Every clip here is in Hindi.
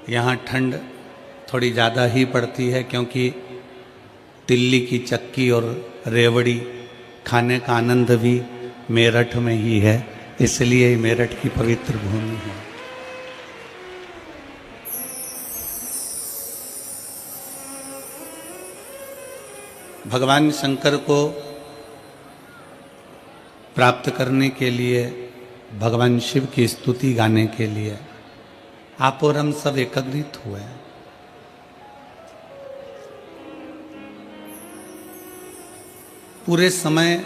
यहाँ ठंड थोड़ी ज़्यादा ही पड़ती है, क्योंकि तिल्ली की चक्की और रेवड़ी खाने का आनंद भी मेरठ में ही है, इसलिए मेरठ की पवित्र भूमि है। भगवान शंकर को प्राप्त करने के लिए, भगवान शिव की स्तुति गाने के लिए आप और हम सब एकत्रित हुए हैं। पूरे समय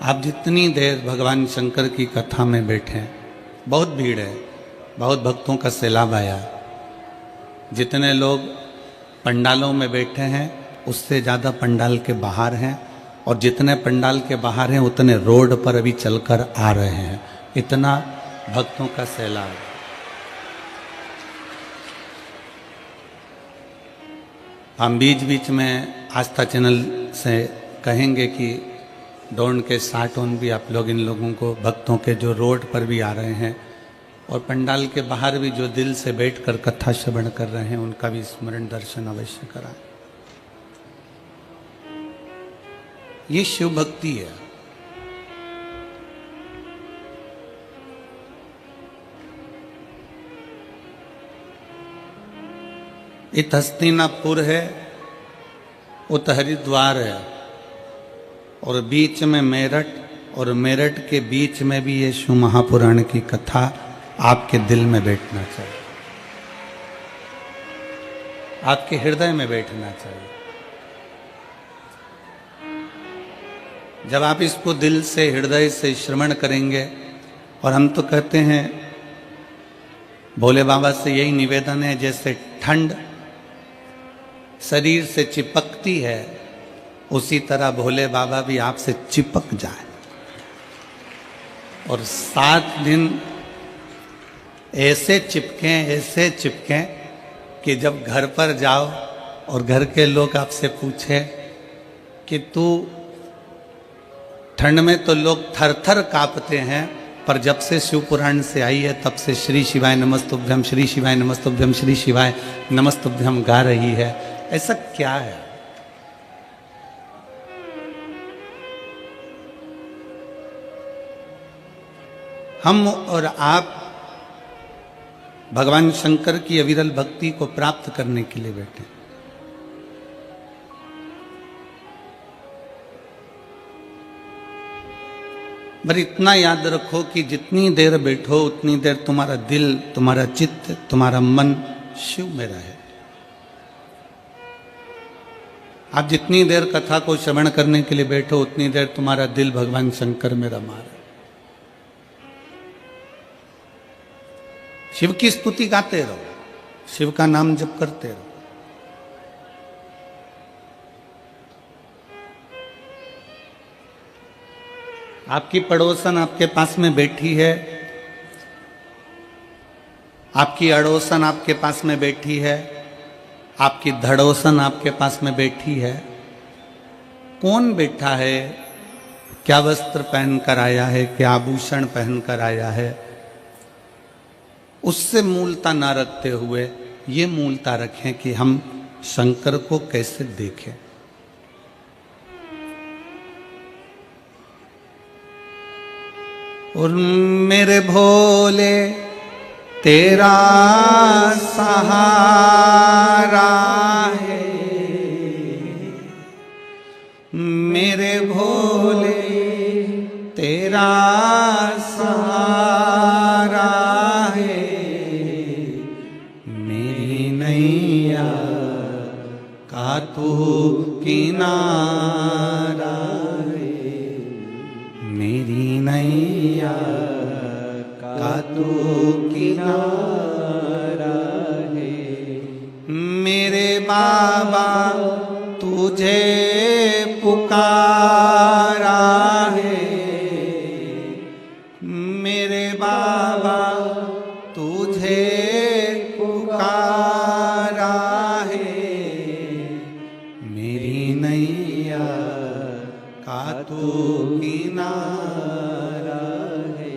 आप जितनी देर भगवान शंकर की कथा में बैठे, बहुत भीड़ है, बहुत भक्तों का सैलाब आया। जितने लोग पंडालों में बैठे हैं उससे ज़्यादा पंडाल के बाहर हैं, और जितने पंडाल के बाहर हैं उतने रोड पर अभी चलकर आ रहे हैं। इतना भक्तों का सैलाब। हम बीच बीच में आस्था चैनल से कहेंगे कि डोंट के स्टार्ट ऑन भी आप लोग इन लोगों को, भक्तों के जो रोड पर भी आ रहे हैं और पंडाल के बाहर भी जो दिल से बैठकर कथा श्रवण कर रहे हैं, उनका भी स्मरण दर्शन अवश्य कराएं। ये शिव भक्ति है। इत हस्तिनापुर है, उत हरिद्वार है, और बीच में मेरठ, और मेरठ के बीच में भी ये शिव महापुराण की कथा आपके दिल में बैठना चाहिए, आपके हृदय में बैठना चाहिए। जब आप इसको दिल से, हृदय से श्रवण करेंगे, और हम तो कहते हैं भोले बाबा से यही निवेदन है, जैसे ठंड शरीर से चिपकती है, उसी तरह भोले बाबा भी आपसे चिपक जाए, और 7 दिन ऐसे चिपकें कि जब घर पर जाओ और घर के लोग आपसे पूछे कि तू, ठंड में तो लोग थर थर कांपते हैं, पर जब से शिव पुराण से आई है तब से श्री शिवाय नमस्तुभ्यम, श्री शिवाय नमस्तुभ्यम, श्री शिवाय नमस्तुभ्यम गा रही है। ऐसा क्या है? हम और आप भगवान शंकर की अविरल भक्ति को प्राप्त करने के लिए बैठे। पर इतना याद रखो कि जितनी देर बैठो उतनी देर तुम्हारा दिल, तुम्हारा चित्त, तुम्हारा मन शिव में रहे। आप जितनी देर कथा को श्रवण करने के लिए बैठो उतनी देर तुम्हारा दिल भगवान शंकर में रमा रहे। शिव की स्तुति गाते रहो, शिव का नाम जप करते रहो। आपकी पड़ोसन आपके पास में बैठी है, आपकी अड़ोसन आपके पास में बैठी है, आपकी धड़ोसन आपके पास में बैठी है। कौन बैठा है, क्या वस्त्र पहन कर आया है, क्या आभूषण पहन कर आया है, उससे मूलता ना रखते हुए ये मूलता रखें कि हम शंकर को कैसे देखें। और मेरे भोले तेरा सहारा है, मेरे भोले तेरा सहारा है, मेरी नैया का तू किनारा है, मेरी नैया का तू किनारा है। मेरे बाबा तुझे पुकारा है, मेरे बाबा तुझे पुकारा है, मेरी नैया का तू किनारा है,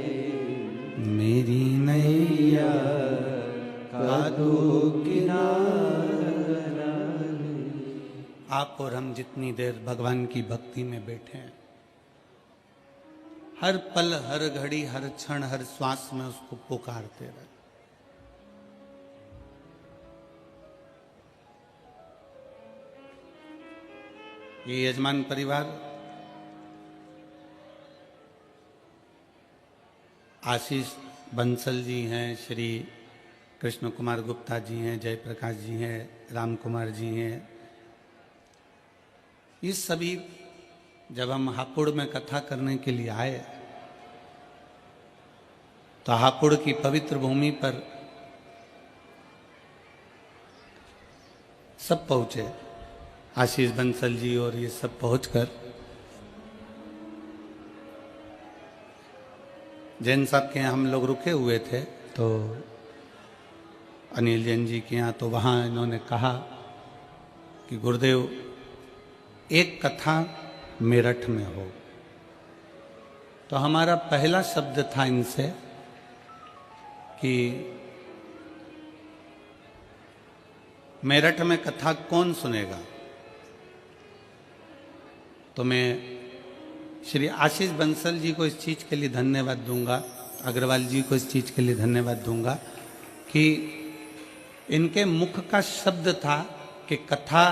मेरी नैया दो किनारा। आप और हम जितनी देर भगवान की भक्ति में बैठे हैं, हर पल, हर घड़ी, हर क्षण, हर श्वास में उसको पुकारते रहे। ये यजमान परिवार आशीष बंसल जी हैं, श्री कृष्ण कुमार गुप्ता जी हैं, जयप्रकाश जी हैं, राम कुमार जी हैं। ये सभी जब हम हापुड़ में कथा करने के लिए आए तो हापुड़ की पवित्र भूमि पर सब पहुंचे, आशीष बंसल जी और ये सब पहुंचकर जैन साहब के यहाँ हम लोग रुके हुए थे, तो अनिल जैन जी के यहाँ, तो वहाँ इन्होंने कहा कि गुरुदेव एक कथा मेरठ में हो। तो हमारा पहला शब्द था इनसे कि मेरठ में कथा कौन सुनेगा। तो मैं श्री आशीष बंसल जी को इस चीज़ के लिए धन्यवाद दूंगा, अग्रवाल जी को इस चीज़ के लिए धन्यवाद दूंगा कि इनके मुख का शब्द था कि कथा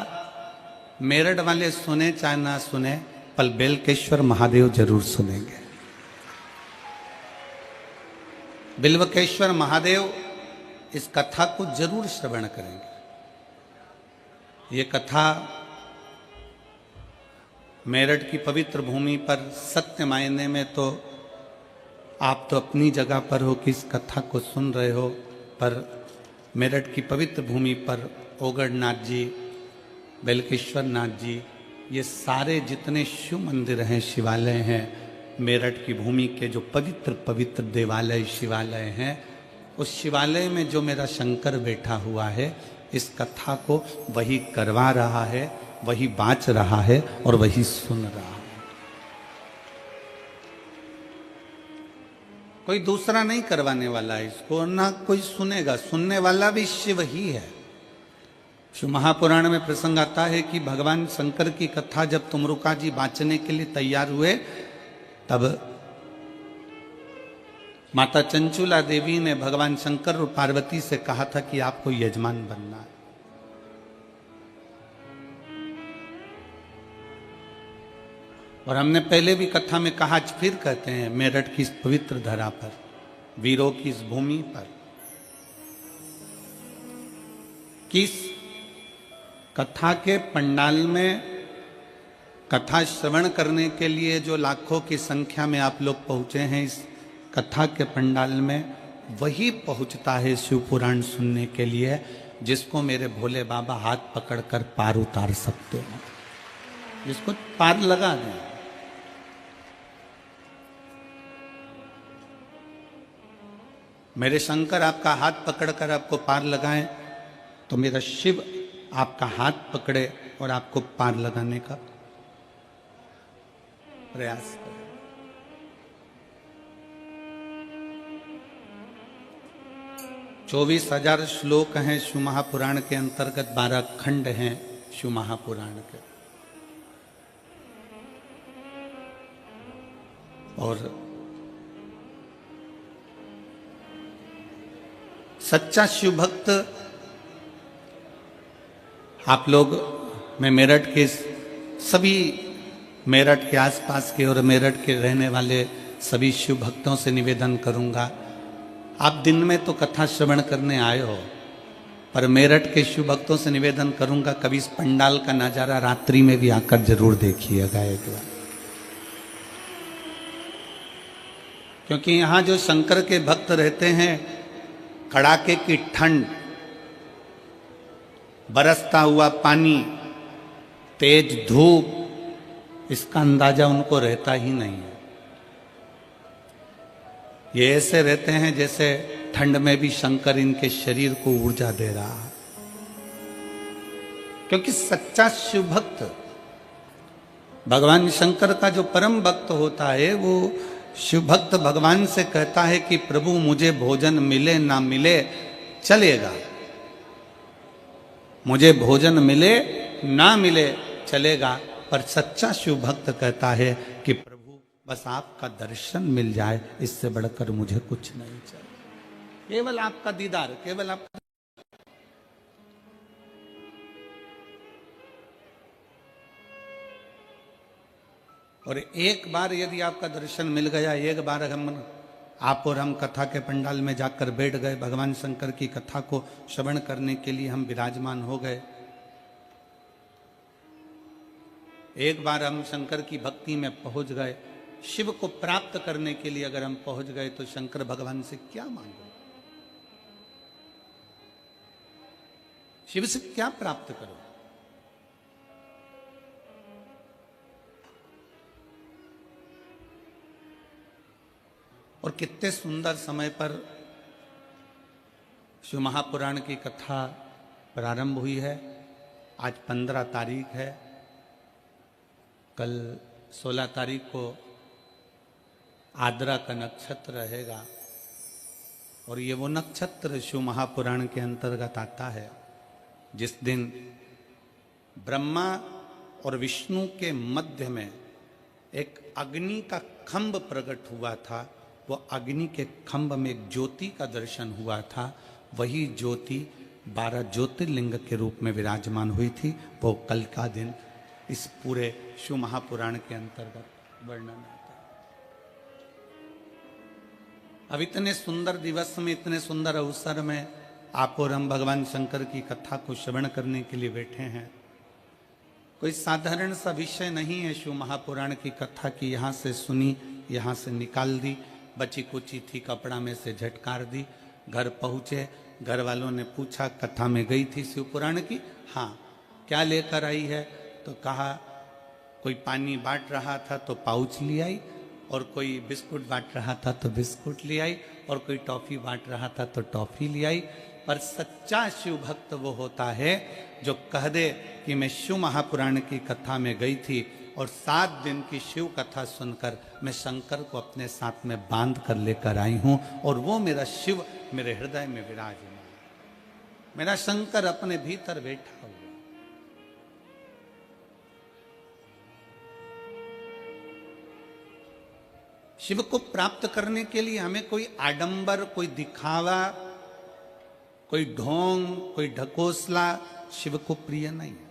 मेरठ वाले सुने चाहे ना सुने, पर बेलकेश्वर महादेव जरूर सुनेंगे। बिल्वकेश्वर महादेव इस कथा को जरूर श्रवण करेंगे। ये कथा मेरठ की पवित्र भूमि पर सत्य मायने में तो आप तो अपनी जगह पर हो कि इस कथा को सुन रहे हो, पर मेरठ की पवित्र भूमि पर ओगढ़नाथ जी, बेलकेश्वर नाथ जी, ये सारे जितने शिव मंदिर हैं, शिवालय हैं, मेरठ की भूमि के जो पवित्र पवित्र देवालय शिवालय हैं, उस शिवालय में जो मेरा शंकर बैठा हुआ है, इस कथा को वही करवा रहा है, वही बाँच रहा है और वही सुन रहा है। कोई दूसरा नहीं करवाने वाला है इसको, ना कोई सुनेगा, सुनने वाला भी शिव ही है। शिव महापुराण में प्रसंग आता है कि भगवान शंकर की कथा जब तुमरुका जी बाँचने के लिए तैयार हुए, तब माता चंचुला देवी ने भगवान शंकर और पार्वती से कहा था कि आपको यजमान बनना है। और हमने पहले भी कथा में कहा, आज फिर कहते हैं, मेरठ की इस पवित्र धरा पर, वीरों की इस भूमि पर, किस कथा के पंडाल में कथा श्रवण करने के लिए जो लाखों की संख्या में आप लोग पहुंचे हैं, इस कथा के पंडाल में वही पहुंचता है शिव पुराण सुनने के लिए, जिसको मेरे भोले बाबा हाथ पकड़कर पार उतार सकते हैं, जिसको पार लगा दें। मेरे शंकर आपका हाथ पकड़कर आपको पार लगाएं, तो मेरा शिव आपका हाथ पकड़े और आपको पार लगाने का प्रयास करें। चौबीस 24,000 श्लोक हैं शिव महापुराण के अंतर्गत, 12 खंड हैं शिव महापुराण के। और सच्चा शिव भक्त आप लोग, मैं मेरठ के सभी, मेरठ के आसपास के और मेरठ के रहने वाले सभी शिव भक्तों से निवेदन करूंगा, आप दिन में तो कथा श्रवण करने आए हो, पर मेरठ के शिव भक्तों से निवेदन करूंगा, कभी इस पंडाल का नजारा रात्रि में भी आकर जरूर देखिएगा एक बार। क्योंकि यहाँ जो शंकर के भक्त रहते हैं, कड़ाके की ठंड, बरसता हुआ पानी, तेज धूप, इसका अंदाजा उनको रहता ही नहीं है। ये ऐसे रहते हैं जैसे ठंड में भी शंकर इनके शरीर को ऊर्जा दे रहा है। क्योंकि सच्चा शिव भक्त, भगवान शंकर का जो परम भक्त होता है, वो शिव भक्त भगवान से कहता है कि प्रभु मुझे भोजन मिले ना मिले चलेगा, मुझे भोजन मिले ना मिले चलेगा, पर सच्चा शिव भक्त कहता है कि प्रभु बस आपका दर्शन मिल जाए, इससे बढ़कर मुझे कुछ नहीं चाहिए, केवल आपका दीदार, केवल आपका। और एक बार यदि आपका दर्शन मिल गया, एक बार आप और हम कथा के पंडाल में जाकर बैठ गए, भगवान शंकर की कथा को श्रवण करने के लिए हम विराजमान हो गए, एक बार हम शंकर की भक्ति में पहुंच गए, शिव को प्राप्त करने के लिए अगर हम पहुंच गए तो शंकर भगवान से क्या मांगो, शिव से क्या प्राप्त करो। और कितने सुंदर समय पर शिव महापुराण की कथा प्रारंभ हुई है। आज 15 तारीख है, कल 16 तारीख को आद्रा का नक्षत्र रहेगा, और ये वो नक्षत्र शिव महापुराण के अंतर्गत आता है जिस दिन ब्रह्मा और विष्णु के मध्य में एक अग्नि का खंभ प्रकट हुआ था। वो अग्नि के खंभ में एक ज्योति का दर्शन हुआ था, वही ज्योति 12 ज्योतिर्लिंग के रूप में विराजमान हुई थी। वो कल का दिन इस पूरे शिव महापुराण के अंतर्गत वर्णन आता है। अब इतने सुंदर दिवस में, इतने सुंदर अवसर में आप और हम भगवान शंकर की कथा को श्रवण करने के लिए बैठे हैं। कोई साधारण सा विषय नहीं है शिव महापुराण की कथा की, यहाँ से सुनी, यहाँ से निकाल दी, बची कुची थी कपड़ा में से झटकार दी, घर पहुँचे, घर वालों ने पूछा कथा में गई थी शिव पुराण की, हाँ क्या लेकर आई है, तो कहा कोई पानी बांट रहा था तो पाउच ले आई, और कोई बिस्कुट बांट रहा था तो बिस्कुट ले आई, और कोई टॉफी बांट रहा था तो टॉफी ले आई। पर सच्चा शिव भक्त वो होता है जो कह दे कि मैं शिव महापुराण की कथा में गई थी और 7 दिन की शिव कथा सुनकर मैं शंकर को अपने साथ में बांध कर लेकर आई हूं, और वो मेरा शिव मेरे हृदय में विराजमान, मेरा शंकर अपने भीतर बैठा हुआ। शिव को प्राप्त करने के लिए हमें कोई आडंबर, कोई दिखावा, कोई ढोंग, कोई ढकोसला शिव को प्रिय नहीं है।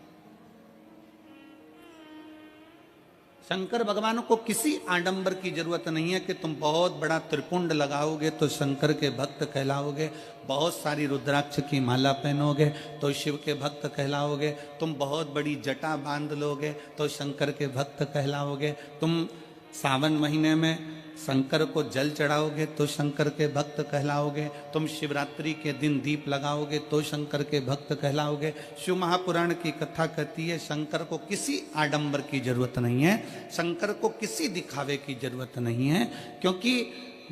शंकर भगवान को किसी आडंबर की जरूरत नहीं है कि तुम बहुत बड़ा त्रिपुंड लगाओगे तो शंकर के भक्त कहलाओगे, बहुत सारी रुद्राक्ष की माला पहनोगे तो शिव के भक्त कहलाओगे, तुम बहुत बड़ी जटा बांध लोगे तो शंकर के भक्त कहलाओगे, तुम सावन महीने में शंकर को जल चढ़ाओगे तो शंकर के भक्त कहलाओगे, तुम शिवरात्रि के दिन दीप लगाओगे तो शंकर के भक्त कहलाओगे। शिव महापुराण की कथा कहती है शंकर को किसी आडंबर की जरूरत नहीं है, शंकर को किसी दिखावे की जरूरत नहीं है, क्योंकि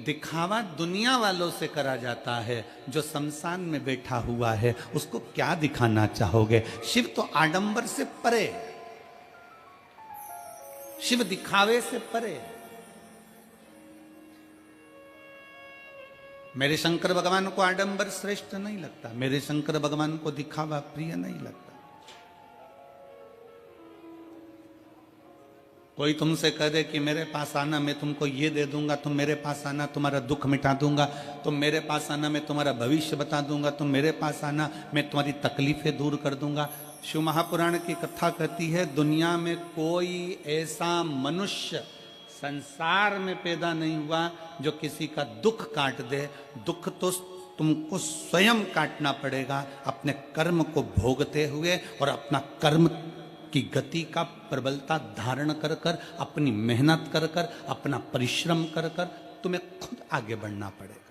दिखावा दुनिया वालों से करा जाता है। जो शमशान में बैठा हुआ है उसको क्या दिखाना चाहोगे। शिव तो आडंबर से परे, शिव दिखावे से परे। मेरे शंकर भगवान को आडंबर श्रेष्ठ नहीं लगता, मेरे शंकर भगवान को दिखावा प्रिय नहीं लगता। कोई तुमसे कह दे कि मेरे पास आना, मैं तुमको ये दे दूंगा, तुम मेरे पास आना तुम्हारा दुख मिटा दूंगा, तुम मेरे पास आना मैं तुम्हारा भविष्य बता दूंगा, तुम मेरे पास आना मैं तुम्हारी तकलीफें दूर कर दूंगा। शिव महापुराण की कथा कहती है दुनिया में कोई ऐसा मनुष्य संसार में पैदा नहीं हुआ जो किसी का दुख काट दे। दुख तो तुमको स्वयं काटना पड़ेगा अपने कर्म को भोगते हुए, और अपना कर्म की गति का प्रबलता धारण कर कर, अपनी मेहनत कर कर, अपना परिश्रम कर कर तुम्हें खुद आगे बढ़ना पड़ेगा।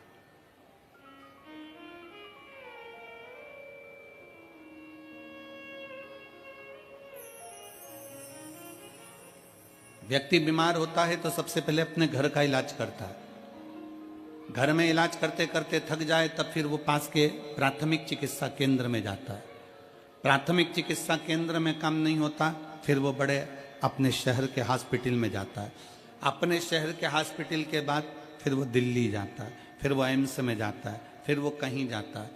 व्यक्ति बीमार होता है तो सबसे पहले अपने घर का इलाज करता है, घर में इलाज करते करते थक जाए तब फिर वो पास के प्राथमिक चिकित्सा केंद्र में जाता है। प्राथमिक चिकित्सा केंद्र में काम नहीं होता फिर वो बड़े अपने शहर के हॉस्पिटल में जाता है। अपने शहर के हॉस्पिटल के बाद फिर वो दिल्ली जाता है, फिर वो एम्स में जाता है, फिर वो कहीं जाता है,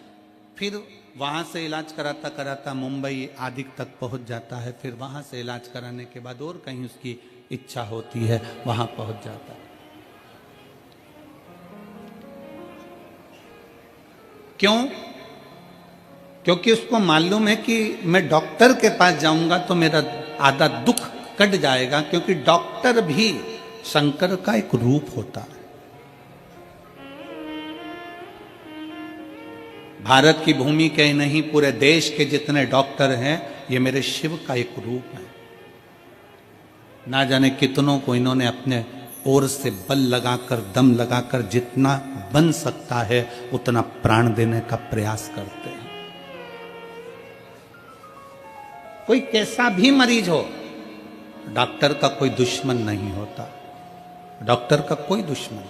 फिर वहाँ से इलाज कराता कराता मुंबई आदि तक पहुँच जाता है, फिर वहाँ से इलाज कराने के बाद और कहीं उसकी इच्छा होती है वहाँ पहुँच जाता है। क्यों? क्योंकि उसको मालूम है कि मैं डॉक्टर के पास जाऊंगा तो मेरा आधा दुख कट जाएगा, क्योंकि डॉक्टर भी शंकर का एक रूप होता है। भारत की भूमि के नहीं, पूरे देश के जितने डॉक्टर हैं ये मेरे शिव का एक रूप है। ना जाने कितनों को इन्होंने अपने ओर से बल लगाकर, दम लगाकर जितना बन सकता है उतना प्राण देने का प्रयास करते हैं। कोई कैसा भी मरीज हो, डॉक्टर का कोई दुश्मन नहीं होता। डॉक्टर का कोई दुश्मन,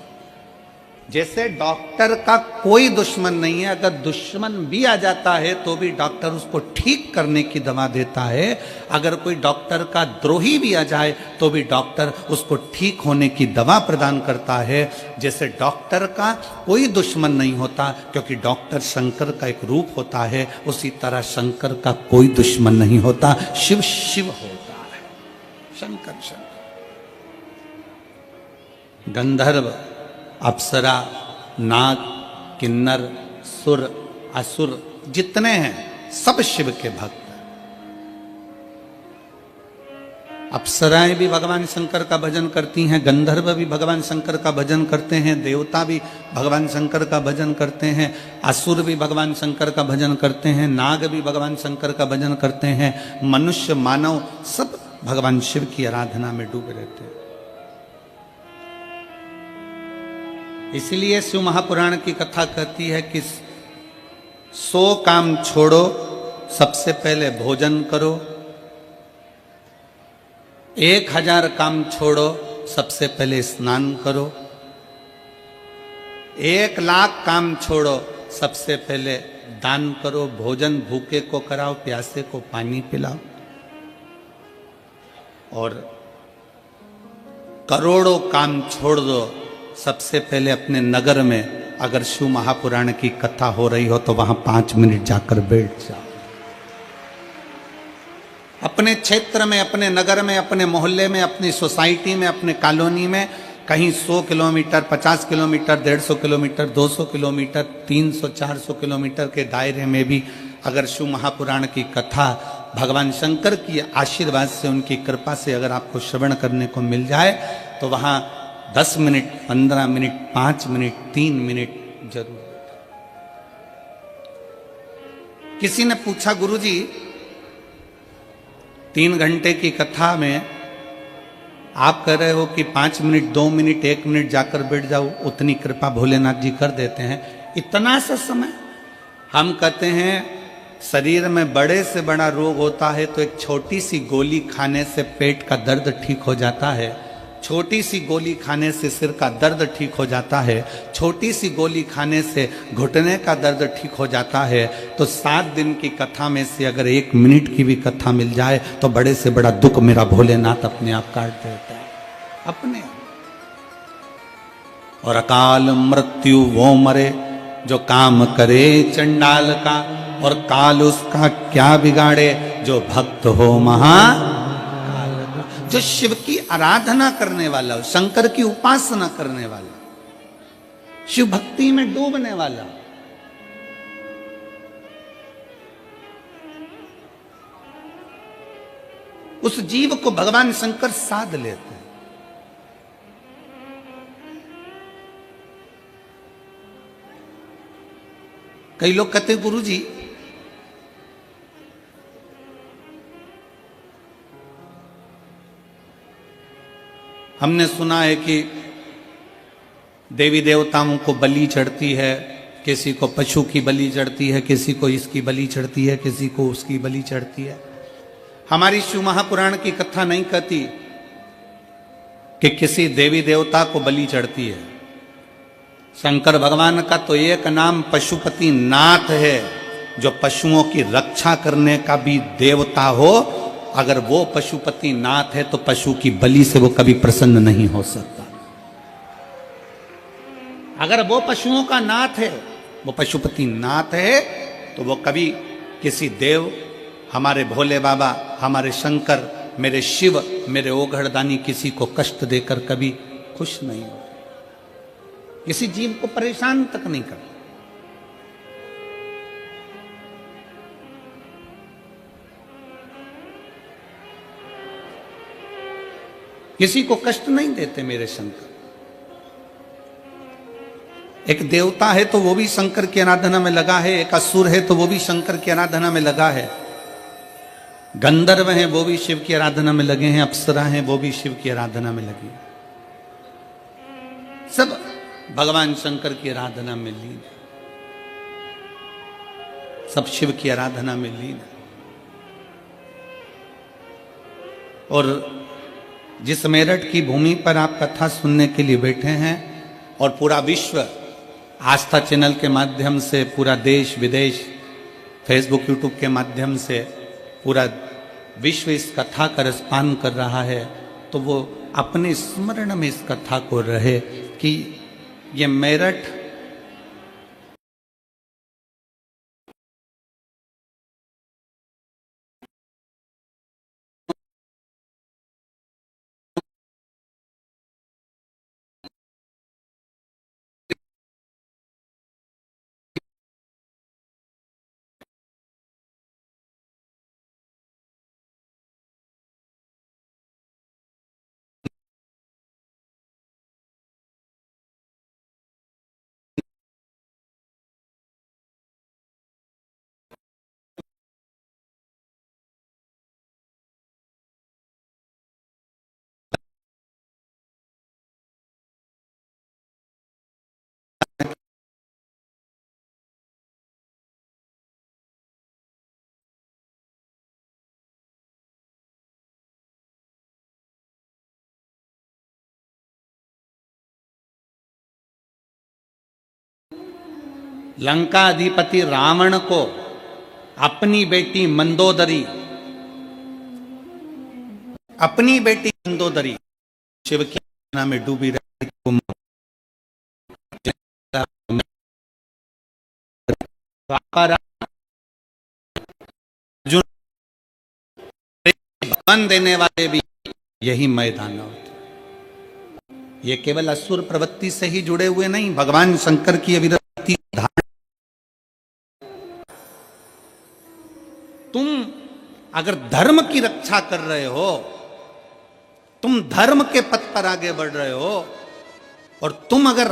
जैसे डॉक्टर का कोई दुश्मन नहीं है, अगर दुश्मन भी आ जाता है तो भी डॉक्टर उसको ठीक करने की दवा देता है। अगर कोई डॉक्टर का द्रोही भी आ जाए तो भी डॉक्टर उसको ठीक होने की दवा प्रदान करता है। जैसे डॉक्टर का कोई दुश्मन नहीं होता, क्योंकि डॉक्टर शंकर का एक रूप होता है, उसी तरह शंकर का कोई दुश्मन नहीं होता। शिव शिव होता है, शंकर शंकर। गंधर्व, अप्सरा, नाग, किन्नर, सुर, असुर जितने हैं सब शिव के भक्त हैं। अप्सराएं भी भगवान शंकर का भजन करती हैं, गंधर्व भी भगवान शंकर का भजन करते हैं, देवता भी भगवान शंकर का भजन करते हैं, असुर भी भगवान शंकर का भजन करते हैं, नाग भी भगवान शंकर का भजन करते हैं, मनुष्य मानव सब भगवान शिव की आराधना में डूबे रहते हैं। इसलिए शिव महापुराण की कथा कहती है कि 100 काम छोड़ो, सबसे पहले भोजन करो। 1000 काम छोड़ो, सबसे पहले स्नान करो। 1,00,000 काम छोड़ो, सबसे पहले दान करो। भोजन भूखे को कराओ, प्यासे को पानी पिलाओ। और करोड़ों काम छोड़ दो, सबसे पहले अपने नगर में अगर शिव महापुराण की कथा हो रही हो तो वहां 5 मिनट जाकर बैठ जाओ। अपने क्षेत्र में, अपने नगर में, अपने मोहल्ले में, अपनी सोसाइटी में, अपने कॉलोनी में कहीं 100 kilometre, 50 kilometre, 150 kilometre, 200 kilometre, 300, 400 kilometre के दायरे में भी अगर शिव महापुराण की कथा भगवान शंकर की आशीर्वाद से, उनकी कृपा से अगर आपको श्रवण करने को मिल जाए तो वहां 10 मिनट, 15 मिनट, 5 मिनट, 3 मिनट जरूर। किसी ने पूछा, गुरुजी 3 घंटे की कथा में आप कह रहे हो कि 5 मिनट, 2 मिनट, 1 मिनट जाकर बैठ जाओ, उतनी कृपा भोलेनाथ जी कर देते हैं। इतना सा समय? हम कहते हैं शरीर में बड़े से बड़ा रोग होता है तो एक छोटी सी गोली खाने से पेट का दर्द ठीक हो जाता है, छोटी सी गोली खाने से सिर का दर्द ठीक हो जाता है, छोटी सी गोली खाने से घुटने का दर्द ठीक हो जाता है। तो 7 दिन की कथा में से अगर 1 मिनट की भी कथा मिल जाए तो बड़े से बड़ा दुख मेरा भोलेनाथ अपने आप काट देता है, अपने आप। और अकाल मृत्यु वो मरे जो काम करे चंडाल का, और काल उसका क्या बिगाड़े जो भक्त हो महाकाल। जो शिव की आराधना करने वाला हो, शंकर की उपासना करने वाला, शिव भक्ति में डूबने वाला, उस जीव को भगवान शंकर साध लेते हैं। कई लोग कहते हैं, गुरुजी हमने सुना है कि देवी देवताओं को बलि चढ़ती है, किसी को पशु की बलि चढ़ती है, किसी को इसकी बलि चढ़ती है, किसी को उसकी बलि चढ़ती है। हमारी शिव महापुराण की कथा नहीं कहती कि किसी देवी देवता को बलि चढ़ती है। शंकर भगवान का तो एक नाम पशुपति नाथ है, जो पशुओं की रक्षा करने का भी देवता हो। अगर वो पशुपति नाथ है तो पशु की बलि से वो कभी प्रसन्न नहीं हो सकता। अगर वो पशुओं का नाथ है, वो पशुपति नाथ है, तो वो कभी किसी देव, हमारे भोले बाबा, हमारे शंकर, मेरे शिव, मेरे ओघड़दानी किसी को कष्ट देकर कभी खुश नहीं हो, किसी जीव को परेशान तक नहीं कर। किसी को कष्ट नहीं देते मेरे शंकर। एक देवता है तो वो भी शंकर की आराधना में लगा है, एक असुर है तो वो भी शंकर की आराधना में लगा है, गंधर्व हैं वो भी शिव की आराधना में लगे हैं, अप्सरा हैं वो भी शिव की आराधना में लगी, सब भगवान शंकर की आराधना में लीन है, सब शिव की आराधना में लीन है। और जिस मेरठ की भूमि पर आप कथा सुनने के लिए बैठे हैं और पूरा विश्व आस्था चैनल के माध्यम से, पूरा देश विदेश फेसबुक यूट्यूब के माध्यम से पूरा विश्व इस कथा का रसपान कर रहा है, तो वो अपने स्मरण में इस कथा को रहे कि ये मेरठ लंका अधिपति रावण को अपनी बेटी मंदोदरी शिव की आराधना में डूबी रही, अर्जुन भगवान देने वाले भी यही मैदान होते। ये केवल असुर प्रवृत्ति से ही जुड़े हुए नहीं, भगवान शंकर की अविरति धारण। तुम अगर धर्म की रक्षा कर रहे हो, तुम धर्म के पथ पर आगे बढ़ रहे हो, और तुम अगर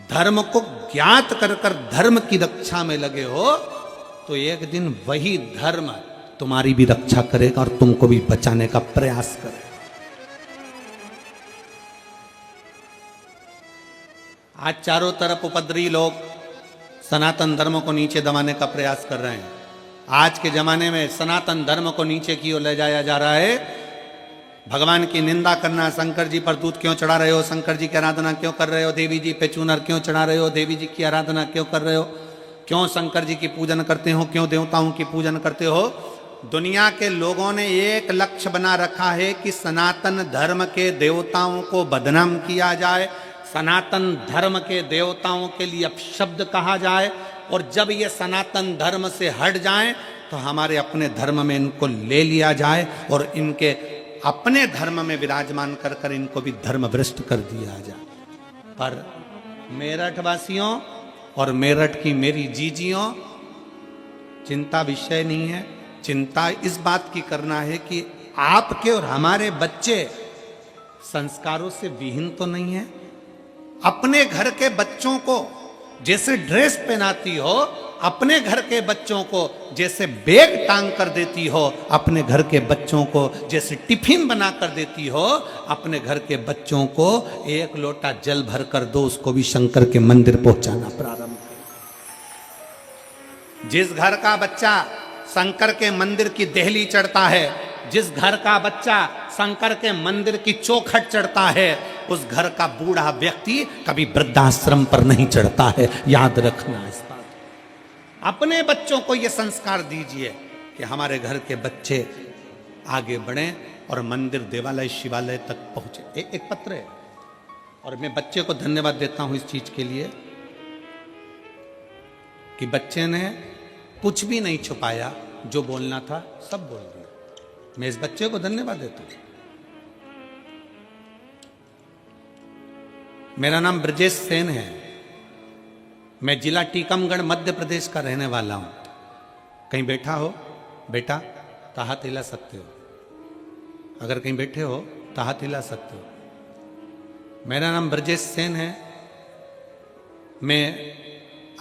धर्म को ज्ञात कर कर धर्म की रक्षा में लगे हो, तो एक दिन वही धर्म तुम्हारी भी रक्षा करेगा और तुमको भी बचाने का प्रयास करेगा। आज चारों तरफ उपद्रवी लोग सनातन धर्म को नीचे दबाने का प्रयास कर रहे हैं। आज के जमाने में सनातन धर्म को नीचे की ओर ले जाया जा रहा है। भगवान की निंदा करना, शंकर जी पर दूध क्यों चढ़ा रहे हो, शंकर जी की आराधना क्यों कर रहे हो, देवी जी पे चूनर क्यों चढ़ा रहे हो, देवी जी की आराधना क्यों कर रहे हो, क्यों शंकर जी की पूजन करते हो, क्यों देवताओं की पूजन करते हो। दुनिया के लोगों ने एक लक्ष्य बना रखा है कि सनातन धर्म के देवताओं को बदनाम किया जाए, सनातन धर्म के देवताओं के लिए अपशब्द कहा जाए, और जब ये सनातन धर्म से हट जाएं तो हमारे अपने धर्म में इनको ले लिया जाए और इनके अपने धर्म में विराजमान कर कर इनको भी धर्म भ्रष्ट कर दिया जाए। पर मेरठ वासियों और मेरठ की मेरी जीजियों, चिंता विषय नहीं है। चिंता इस बात की करना है कि आपके और हमारे बच्चे संस्कारों से विहीन तो नहीं है। अपने घर के बच्चों को जैसे ड्रेस पहनाती हो, अपने घर के बच्चों को जैसे बैग टांग कर देती हो, अपने घर के बच्चों को जैसे टिफिन बना कर देती हो, अपने घर के बच्चों को एक लोटा जल भर कर दो, उसको भी शंकर के मंदिर पहुंचाना प्रारंभ करो। जिस घर का बच्चा शंकर के मंदिर की देहली चढ़ता है, जिस घर का बच्चा शंकर के मंदिर की चौखट चढ़ता है, उस घर का बूढ़ा व्यक्ति कभी वृद्धाश्रम पर नहीं चढ़ता है। याद रखना इस बात। अपने बच्चों को यह संस्कार दीजिए कि हमारे घर के बच्चे आगे बढ़ें और मंदिर, देवालय, शिवालय तक पहुंचे। एक पत्र है और मैं बच्चे को धन्यवाद देता हूं इस चीज के लिए कि बच्चे ने कुछ भी नहीं छुपाया, जो बोलना था सब बोल दिया। मैं इस बच्चे को धन्यवाद देता हूं। मेरा नाम ब्रजेश सेन है। मैं जिला टीकमगढ़ मध्य प्रदेश का रहने वाला हूं। कहीं बैठा हो बेटा तो हाथ हिला सकते हो, अगर कहीं बैठे हो तो हाथ हिला सकते हो। मेरा नाम ब्रजेश सेन है। मैं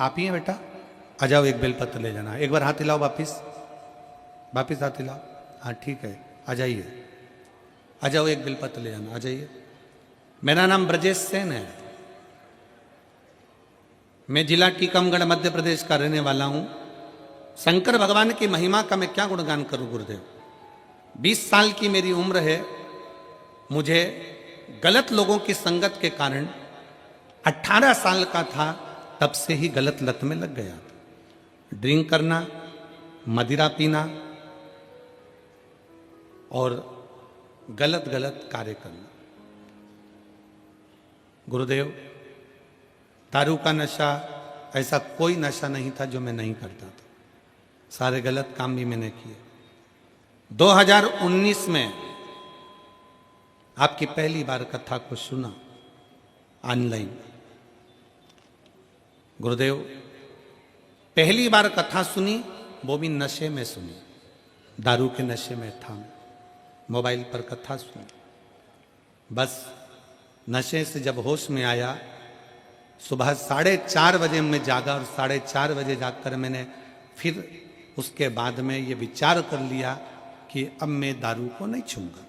आप ही हैं बेटा? आ जाओ, एक बेलपत्र ले जाना। एक बार हाथ हिलाओ, वापिस हाथ हिलाओ। हाँ ठीक है, आ जाइए, आ जाओ, एक बेलपत्र ले जाना, आ जाइए। मेरा नाम ब्रजेश सेन है। मैं जिला टीकमगढ़ मध्य प्रदेश का रहने वाला हूं। शंकर भगवान की महिमा का मैं क्या गुणगान करूं गुरुदेव। 20 साल की मेरी उम्र है। मुझे गलत लोगों की संगत के कारण 18 साल का था तब से ही गलत लत में लग गया था। ड्रिंक करना, मदिरा पीना और गलत गलत कार्य करना। गुरुदेव, दारू का नशा, ऐसा कोई नशा नहीं था जो मैं नहीं करता था। सारे गलत काम भी मैंने किए। 2019 में आपकी पहली बार कथा को सुना ऑनलाइन। गुरुदेव, पहली बार कथा सुनी, वो भी नशे में सुनी। दारू के नशे में था। मोबाइल पर कथा सुनी। बस नशे से जब होश में आया, सुबह 4:30 बजे मैं जागा और 4:30 बजे जाकर मैंने फिर उसके बाद में ये विचार कर लिया कि अब मैं दारू को नहीं छूंगा।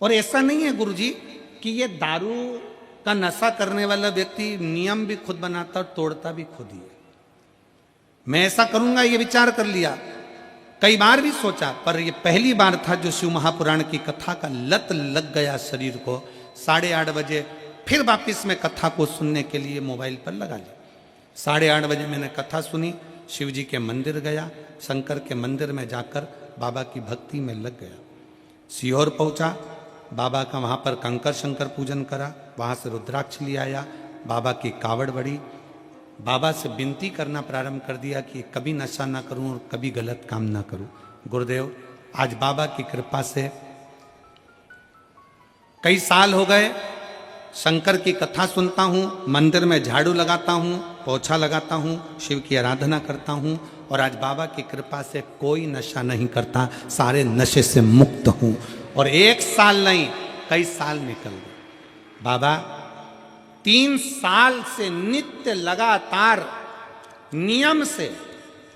और ऐसा नहीं है गुरुजी कि ये दारू का नशा करने वाला व्यक्ति नियम भी खुद बनाता और तोड़ता भी खुद ही है। मैं ऐसा करूंगा ये विचार कर लिया, कई बार भी सोचा, पर ये पहली बार था जो शिव महापुराण की कथा का लत लग गया शरीर को। 8:30 बजे फिर वापिस मैं कथा को सुनने के लिए मोबाइल पर लगा लिया। 8:30 बजे मैंने कथा सुनी, शिव जी के मंदिर गया, शंकर के मंदिर में जाकर बाबा की भक्ति में लग गया। सीहोर पहुंचा, बाबा का वहाँ पर कंकर शंकर पूजन करा, वहाँ से रुद्राक्ष ले आया, बाबा की कावड़ बढ़ी, बाबा से विनती करना प्रारंभ कर दिया कि कभी नशा ना करूं और कभी गलत काम ना करूं। गुरुदेव, आज बाबा की कृपा से कई साल हो गए, शंकर की कथा सुनता हूँ, मंदिर में झाड़ू लगाता हूँ, पोछा लगाता हूँ, शिव की आराधना करता हूँ और आज बाबा की कृपा से कोई नशा नहीं करता, सारे नशे से मुक्त हूँ। और 1 साल नहीं, कई साल निकल गए। बाबा 3 साल से नित्य लगातार नियम से,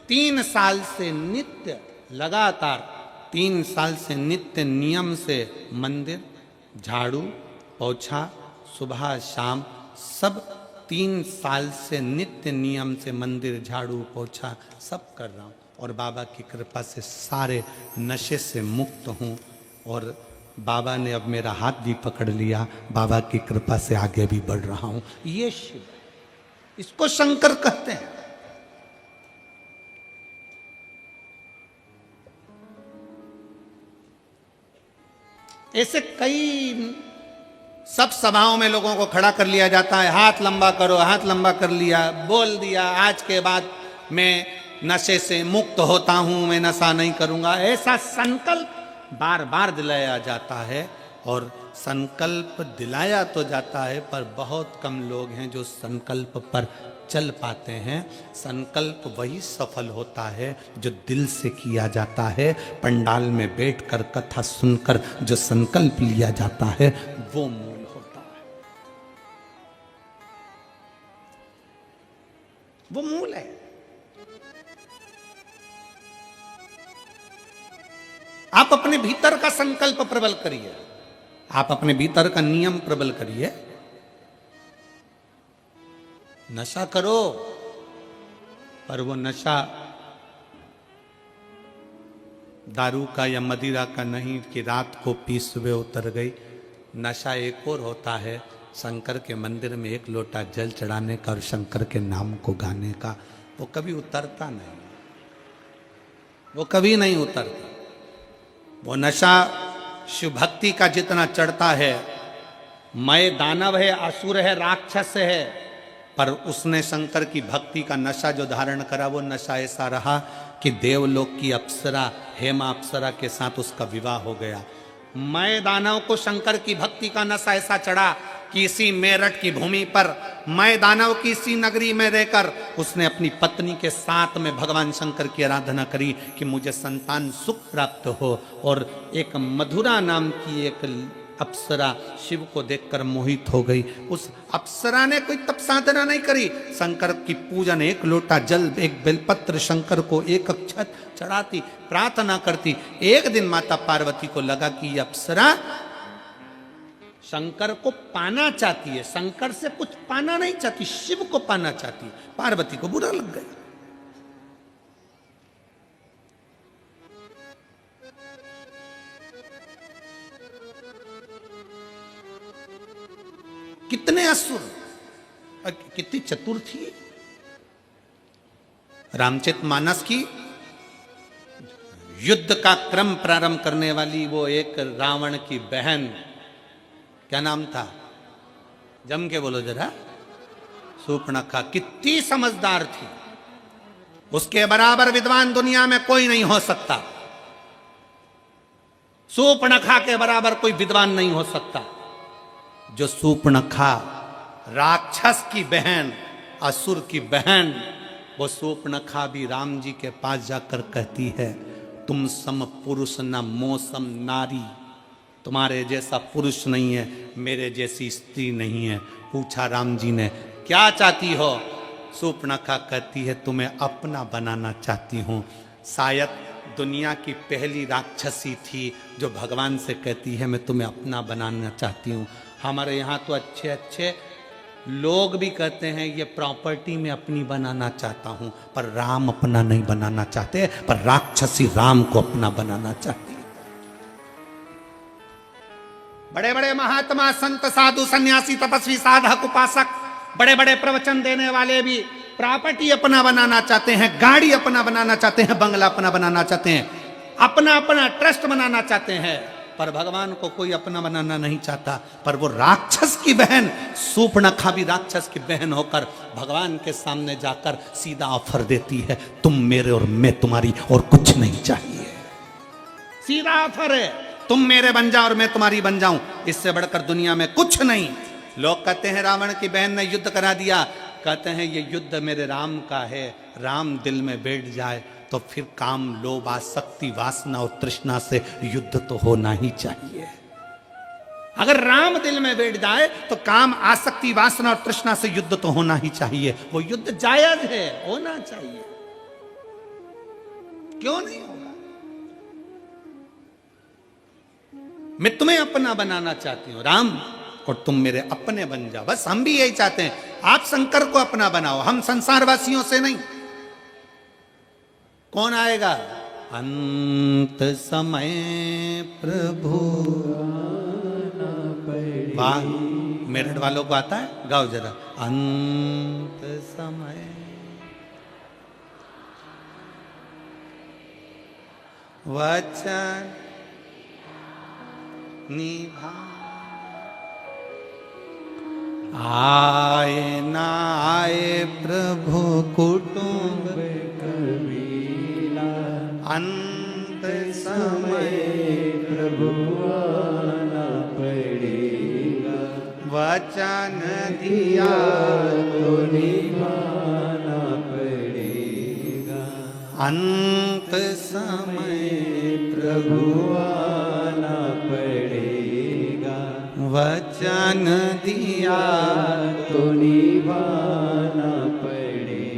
3 साल से नित्य लगातार, 3 साल से नित्य नियम से मंदिर, झाड़ू, पोछा, सुबह शाम सब 3 साल से नित्य नियम से मंदिर, झाड़ू, पोछा सब कर रहा हूँ और बाबा की कृपा से सारे नशे से मुक्त हूँ। और बाबा ने अब मेरा हाथ भी पकड़ लिया, बाबा की कृपा से आगे भी बढ़ रहा हूँ। ये शिव, इसको शंकर कहते हैं। ऐसे कई सब सभाओं में लोगों को खड़ा कर लिया जाता है, हाथ लंबा करो, हाथ लंबा कर लिया, बोल दिया आज के बाद मैं नशे से मुक्त होता हूं, मैं नशा नहीं करूंगा। ऐसा संकल्प बार बार दिलाया जाता है और संकल्प दिलाया तो जाता है पर बहुत कम लोग हैं जो संकल्प पर चल पाते हैं। संकल्प वही सफल होता है जो दिल से किया जाता है। पंडाल में बैठकर कथा सुनकर जो संकल्प लिया जाता है वो मूल होता है, वो मूल है। आप अपने भीतर का संकल्प प्रबल करिए, आप अपने भीतर का नियम प्रबल करिए। नशा करो, पर वो नशा दारू का या मदिरा का नहीं कि रात को पी सुबह उतर गई। नशा एक और होता है, शंकर के मंदिर में 1 लोटा जल चढ़ाने का और शंकर के नाम को गाने का। वो कभी उतरता नहीं, वो कभी नहीं उतरता। वो नशा शिव भक्ति का जितना चढ़ता है, मैं दानव है, असुर है, राक्षस है, पर उसने शंकर की भक्ति का नशा जो धारण करा वो नशा ऐसा रहा कि देवलोक की अप्सरा हेमा अप्सरा के साथ उसका विवाह हो गया। मैं दानव को शंकर की भक्ति का नशा ऐसा चढ़ा कि इसी मेरठ की भूमि पर मैं दानव की इसी नगरी में रहकर उसने अपनी पत्नी के साथ में भगवान शंकर की आराधना करी कि मुझे संतान सुख प्राप्त हो। और एक मधुरा नाम की एक अप्सरा शिव को देखकर मोहित हो गई। उस अप्सरा ने कोई तप साधना नहीं करी, शंकर की पूजन, एक लोटा जल, एक बेलपत्र शंकर को एक अक्षत चढ़ाती, प्रार्थना करती। एक दिन माता पार्वती को लगा कि ये अप्सरा शंकर को पाना चाहती है, शंकर से कुछ पाना नहीं चाहती, शिव को पाना चाहती। पार्वती को बुरा लग गया। कितने असुर और कितनी चतुर थी। रामचरितमानस की युद्ध का क्रम प्रारंभ करने वाली वो एक रावण की बहन, क्या नाम था, जम के बोलो जरा, शूर्पणखा, कितनी समझदार थी। उसके बराबर विद्वान दुनिया में कोई नहीं हो सकता। शूर्पणखा के बराबर कोई विद्वान नहीं हो सकता। जो शूर्पणखा राक्षस की बहन, असुर की बहन, वो शूर्पणखा भी राम जी के पास जाकर कहती है, तुम सम पुरुष न मोसम नारी, तुम्हारे जैसा पुरुष नहीं है, मेरे जैसी स्त्री नहीं है। पूछा राम जी ने, क्या चाहती हो? शूर्पणखा कहती है, तुम्हें अपना बनाना चाहती हूँ। शायद दुनिया की पहली राक्षसी थी जो भगवान से कहती है, मैं तुम्हें अपना बनाना चाहती हूँ। हमारे यहाँ तो अच्छे अच्छे लोग भी कहते हैं, ये प्रॉपर्टी में अपनी बनाना चाहता हूँ, पर राम अपना नहीं बनाना चाहते, पर राक्षसी राम को अपना बनाना चाहती। बड़े बड़े महात्मा, संत, साधु, सन्यासी, तपस्वी, साधक, उपासक, बड़े बड़े प्रवचन देने वाले भी प्रॉपर्टी अपना बनाना चाहते हैं, गाड़ी अपना बनाना चाहते हैं, बंगला अपना बनाना चाहते हैं, अपना अपना ट्रस्ट बनाना चाहते हैं, पर भगवान को कोई अपना बनाना नहीं चाहता। पर वो राक्षस की बहन शूर्पणखा भी राक्षस की बहन होकर भगवान के सामने जाकर सीधा ऑफर देती है, तुम मेरे और मैं तुम्हारी, और कुछ नहीं चाहिए। सीधा ऑफर है, तुम मेरे बन जाओ और मैं तुम्हारी बन जाऊं, इससे बढ़कर दुनिया में कुछ नहीं। लोग कहते हैं रावण की बहन ने युद्ध करा दिया, कहते हैं ये युद्ध मेरे राम का है। राम दिल में बैठ जाए तो फिर काम, लोभ, आसक्ति, वासना और तृष्णा से युद्ध तो होना ही चाहिए। अगर राम दिल में बैठ जाए तो काम, आसक्ति, वासना और तृष्णा से युद्ध तो होना ही चाहिए। वो युद्ध जायज है, होना चाहिए, क्यों नहीं होगा? मैं तुम्हें अपना बनाना चाहती हूं राम, और तुम मेरे अपने बन जाओ। बस हम भी यही चाहते हैं, आप शंकर को अपना बनाओ, हम संसारवासियों से नहीं। कौन आएगा? अंत समय प्रभु। वाह, मेरठ वालों को आता है, गाओ जरा। अंत समय वचन निभा, आए ना आए प्रभु कुटुंब कबीला, अंत समय प्रभु आना पड़ेगा, वचन दिया तो निभाना पड़ेगा, अंत समय प्रभु आना पड़ेगा, वचन दिया तो निभाना पड़ेगा।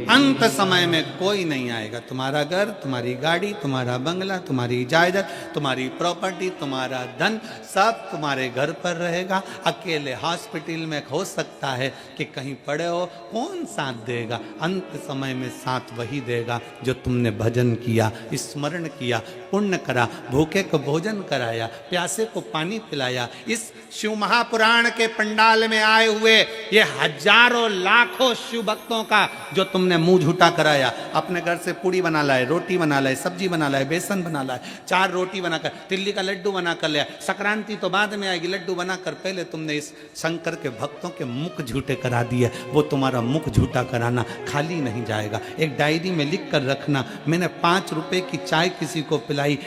अंत समय में कोई नहीं आएगा। तुम्हारा घर, तुम्हारी गाड़ी, तुम्हारा बंगला, तुम्हारी जायदाद, तुम्हारी प्रॉपर्टी, तुम्हारा धन, सब तुम्हारे घर पर रहेगा। अकेले हॉस्पिटल में हो सकता है कि कहीं पड़े हो, कौन साथ देगा? अंत समय में साथ वही देगा जो तुमने भजन किया, स्मरण किया, पुण्य करा, भूखे को भोजन कराया, प्यासे को पानी पिलाया। इस शिव महापुराण के पंडाल में आए हुए ये हजारों लाखों शिव भक्तों का जो तुमने मुंह झूठा कराया। अपने घर से पूड़ी बना लाए, रोटी बना लाए, सब्जी बना लाए, बेसन बना लाए, 4 रोटी बनाकर, तिल्ली का लड्डू बनाकर लिया। संक्रांति तो बाद में आएगी, लड्डू बनाकर पहले तुमने इस शंकर के भक्तों के मुख झूठे करा दिए। वो तुम्हारा मुख झूठा कराना खाली नहीं जाएगा। एक डायरी में लिख कर रखना, मैंने 5 रुपए की चाय किसी को पिलाई,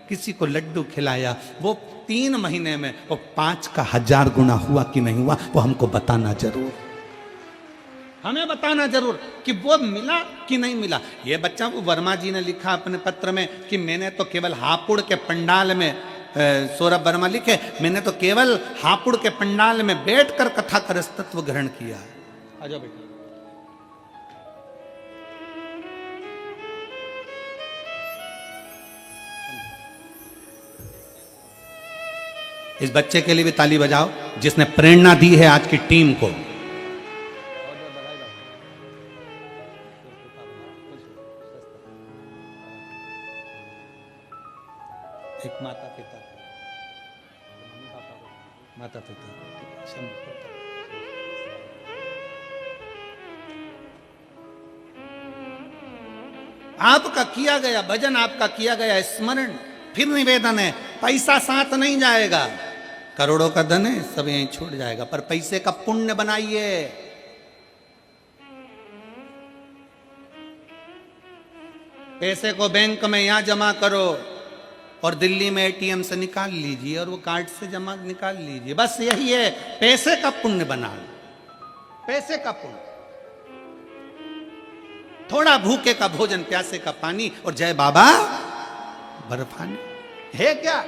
किसी को लड्डू खिलाया, वो 3 महीने में वो 5 का 1000 गुना हुआ कि नहीं हुआ, वो हमको बताना जरूर, हमें बताना जरूर कि वो मिला कि नहीं मिला। ये बच्चा, वो वर्मा जी ने लिखा अपने पत्र में कि मैंने तो केवल हापुड़ के पंडाल में, सौरभ वर्मा लिखे, मैंने तो केवल हापुड़ के पंडाल में बैठकर कथा का रसतत्व ग्रहण किया। आ जाओ बेटा। इस बच्चे के लिए भी ताली बजाओ जिसने प्रेरणा दी है आज की टीम को। एक माता पिता, माता पिता, आपका किया गया भजन, आपका किया गया स्मरण, फिर निवेदन है, पैसा साथ नहीं जाएगा, करोड़ों का धन है, सब यहीं छूट जाएगा, पर पैसे का पुण्य बनाइए। पैसे को बैंक में यहां जमा करो और दिल्ली में एटीएम से निकाल लीजिए और वो कार्ड से जमा निकाल लीजिए, बस यही है। पैसे का पुण्य बना लो, पैसे का पुण्य। थोड़ा भूखे का भोजन, प्यासे का पानी और जय बाबा बर्फानी है क्या?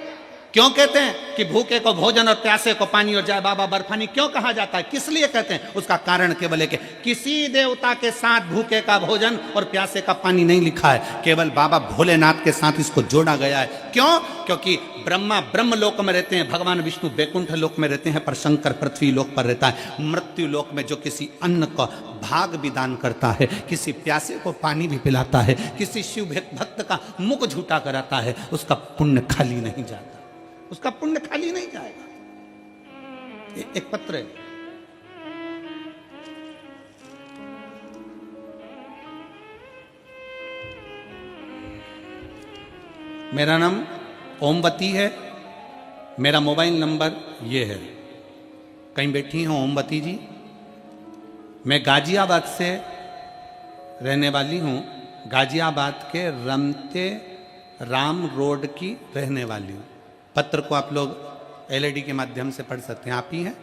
क्यों कहते हैं कि भूखे को भोजन और प्यासे को पानी और जय बाबा बर्फानी क्यों कहा जाता है? किस लिए कहते हैं? उसका कारण केवल है कि किसी देवता के साथ भूखे का भोजन और प्यासे का पानी नहीं लिखा है, केवल बाबा भोलेनाथ के साथ इसको जोड़ा गया है। क्यों? क्योंकि ब्रह्मा ब्रह्म लोक में रहते हैं, भगवान विष्णु वैकुंठ लोक में रहते हैं, पर शंकर पृथ्वी लोक पर रहता है। मृत्यु लोक में जो किसी अन्न का भाग भी दान करता है, किसी प्यासे को पानी भी पिलाता है, किसी शिव भक्त का मुख झूठा कराता है, उसका पुण्य खाली नहीं जाता, उसका पुण्य खाली नहीं जाएगा। एक पत्र है, मेरा नाम ओमवती है, मेरा मोबाइल नंबर ये है। कहीं बैठी हैं ओमवती जी? मैं गाजियाबाद से रहने वाली हूँ, गाजियाबाद के रमते राम रोड की रहने वाली हूँ। पत्र को आप लोग एलईडी के माध्यम से पढ़ सकते हैं। आप ही हैं?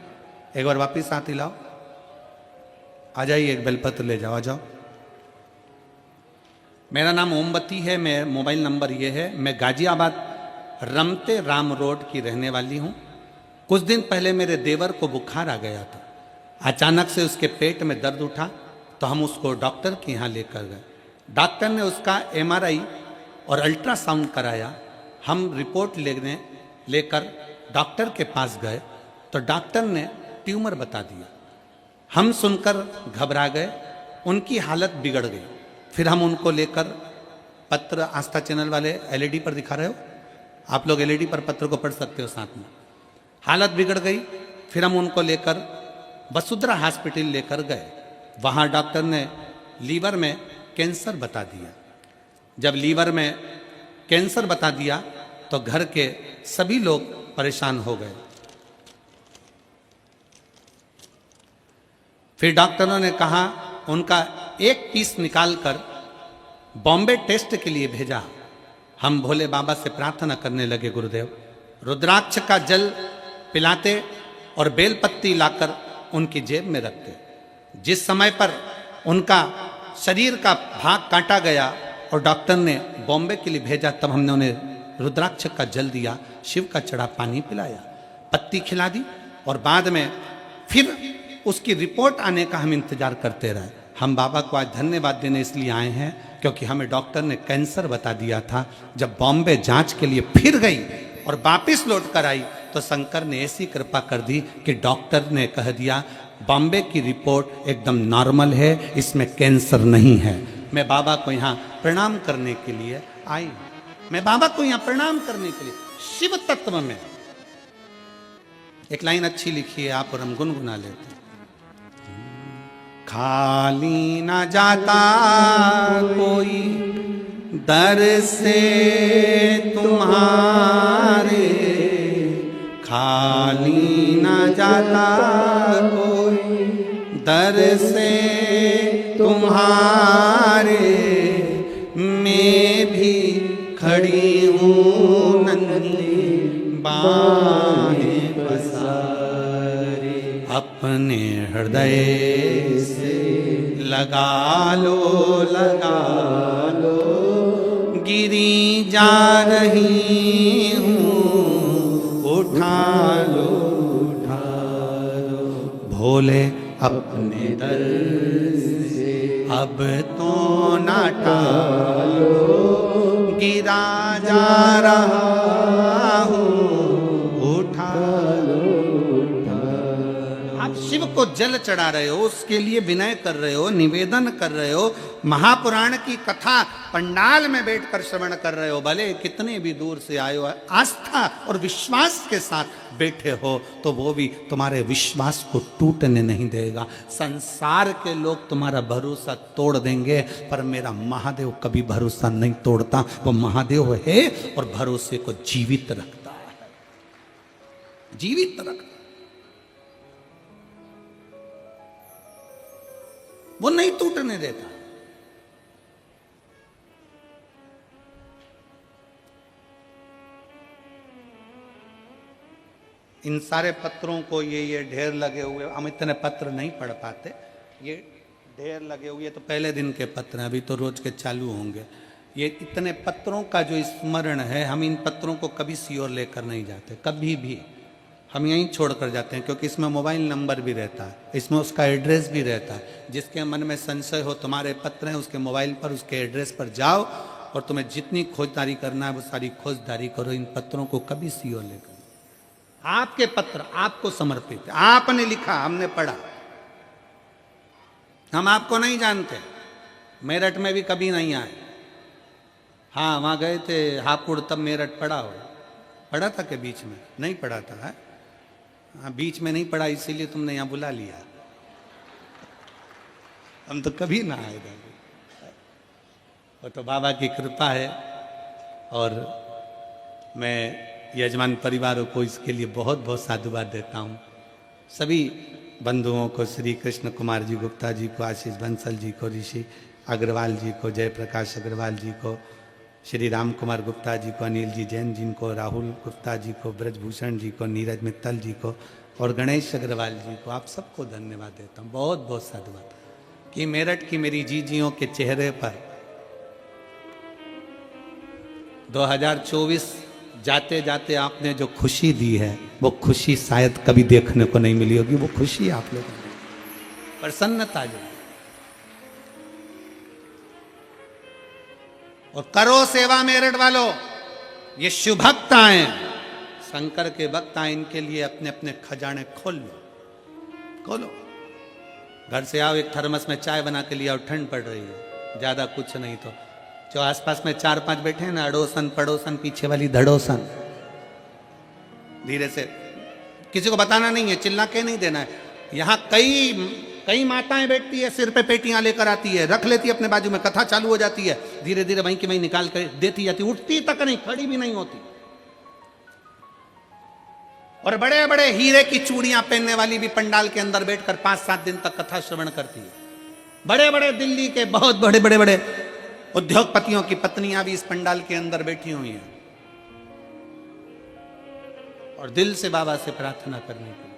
एक बार वापिस हाथ हिलाओ, आ जाइए, एक बेलपत्र ले जाओ, आ जाओ। मेरा नाम ओमवती है, मैं मोबाइल नंबर ये है। मैं गाजियाबाद रमते राम रोड की रहने वाली हूँ। कुछ दिन पहले मेरे देवर को बुखार आ गया था, अचानक से उसके पेट में दर्द उठा तो हम उसको डॉक्टर के यहाँ लेकर गए। डॉक्टर ने उसका एमआरआई और अल्ट्रासाउंड कराया। हम रिपोर्ट लेकर डॉक्टर के पास गए तो डॉक्टर ने ट्यूमर बता दिया। हम सुनकर घबरा गए, उनकी हालत बिगड़ गई। फिर हम उनको लेकर, पत्र आस्था चैनल वाले एलईडी पर दिखा रहे हो, आप लोग एलईडी पर पत्र को पढ़ सकते हो साथ में। हालत बिगड़ गई, फिर हम उनको लेकर वसुंधरा हॉस्पिटल लेकर गए। वहाँ डॉक्टर ने लीवर में कैंसर बता दिया। जब लीवर में कैंसर बता दिया तो घर के सभी लोग परेशान हो गए। फिर डॉक्टरों ने कहा, उनका एक पीस निकालकर बॉम्बे टेस्ट के लिए भेजा। हम भोले बाबा से प्रार्थना करने लगे, गुरुदेव रुद्राक्ष का जल पिलाते और बेलपत्ती लाकर उनकी जेब में रखते। जिस समय पर उनका शरीर का भाग काटा गया और डॉक्टर ने बॉम्बे के लिए भेजा, तब हमने उन्हें रुद्राक्ष का जल दिया, शिव का चढ़ा पानी पिलाया, पत्ती खिला दी और बाद में फिर उसकी रिपोर्ट आने का हम इंतजार करते रहे। हम बाबा को आज धन्यवाद देने इसलिए आए हैं क्योंकि हमें डॉक्टर ने कैंसर बता दिया था। जब बॉम्बे जांच के लिए फिर गई और वापिस लौट कर आई तो शंकर ने ऐसी कृपा कर दी कि डॉक्टर ने कह दिया, बॉम्बे की रिपोर्ट एकदम नॉर्मल है, इसमें कैंसर नहीं है। मैं बाबा को यहाँ प्रणाम करने के लिए आई, मैं बाबा को यहाँ प्रणाम करने के लिए। शिव तत्व में एक लाइन अच्छी लिखी है, आप और हम गुनगुना लेते हैं। खाली न जाता कोई दर से तुम्हारे, खाली न जाता कोई दर से तुम्हारे, मैं भी खड़ी हूँ नन्ही बाहें पसारे, अपने हृदय से लगा लो गिरी जा रही हूँ, उठा लो भोले अपने दर से, अब तो ना टालो गिरा जा रहा हूँ, उठा लो। आप शिव को जल चढ़ा रहे हो, उसके लिए विनय कर रहे हो, निवेदन कर रहे हो, महापुराण की कथा पंडाल में बैठकर श्रवण कर रहे हो, भले कितने भी दूर से आए हो, आस्था और विश्वास के साथ बैठे हो तो वो भी तुम्हारे विश्वास को टूटने नहीं देगा। संसार के लोग तुम्हारा भरोसा तोड़ देंगे, पर मेरा महादेव कभी भरोसा नहीं तोड़ता। वो महादेव है और भरोसे को जीवित रखता है, जीवित रखता, वो नहीं टूटने देता। इन सारे पत्रों को ये ढेर लगे हुए, हम इतने पत्र नहीं पढ़ पाते, ये ढेर लगे हुए तो पहले दिन के पत्र हैं, अभी तो रोज के चालू होंगे। ये इतने पत्रों का जो स्मरण है, हम इन पत्रों को कभी सीओर लेकर नहीं जाते, कभी भी हम यहीं छोड़ कर जाते हैं, क्योंकि इसमें मोबाइल नंबर भी रहता है, इसमें उसका एड्रेस भी रहता है। जिसके मन में संशय हो, तुम्हारे पत्र हैं, उसके मोबाइल पर उसके एड्रेस पर जाओ और तुम्हें जितनी खोजदारी करना है वो सारी खोजदारी करो। इन पत्रों को कभी सीओर लेकर, आपके पत्र आपको समर्पित है, आपने लिखा, हमने पढ़ा, हम आपको नहीं जानते, मेरठ में भी कभी नहीं आए। हाँ, वहां गए थे हापुड़, तब मेरठ पढ़ा हो, पढ़ा था कि बीच में नहीं पढ़ा था है? हाँ, बीच में नहीं पढ़ा, इसीलिए तुमने यहाँ बुला लिया, हम तो कभी ना आए। वो तो बाबा की कृपा है, और मैं यजमान परिवारों को इसके लिए बहुत बहुत साधुवाद देता हूँ। सभी बंधुओं को, श्री कृष्ण कुमार जी गुप्ता जी को, आशीष बंसल जी को, ऋषि अग्रवाल जी को, जयप्रकाश अग्रवाल जी को, श्री राम कुमार गुप्ता जी को, अनिल जी जैन जी को, राहुल गुप्ता जी को, ब्रजभूषण जी को, नीरज मित्तल जी को और गणेश अग्रवाल जी को, आप सबको धन्यवाद देता हूँ, बहुत बहुत साधुवाद कि मेरठ की मेरी जीजियों के चेहरे पर 2024 जाते जाते आपने जो खुशी दी है, वो खुशी शायद कभी देखने को नहीं मिली होगी। वो खुशी आप लोगों ने, प्रसन्नता जो, और करो सेवा मेरठ वालों, ये शुभ भक्त आए, शंकर के भक्त आए, इनके लिए अपने अपने खजाने खोल लो, खोलो। घर से आओ, एक थर्मस में चाय बना के लिया, और ठंड पड़ रही है, ज्यादा कुछ नहीं तो जो आसपास में 4-5 बैठे हैं ना, अड़ोसन पड़ोसन, पीछे वाली धड़ोसन, धीरे से, किसी को बताना नहीं है, चिल्ला के नहीं देना है। यहाँ कई माताएं बैठती है, सिर पे पेटियां लेकर आती है, रख लेती है अपने बाजू में, कथा चालू हो जाती है, धीरे धीरे वहीं की वहीं निकाल कर देती जाती, उठती तक नहीं, खड़ी भी नहीं होती। और बड़े बड़े हीरे की चूड़ियां पहनने वाली भी पंडाल के अंदर बैठकर 5-7 दिन तक कथा श्रवण करती है। बड़े बड़े दिल्ली के बहुत बड़े उद्योगपतियों की पत्नियां भी इस पंडाल के अंदर बैठी हुई हैं, और दिल से बाबा से प्रार्थना करने के लिए।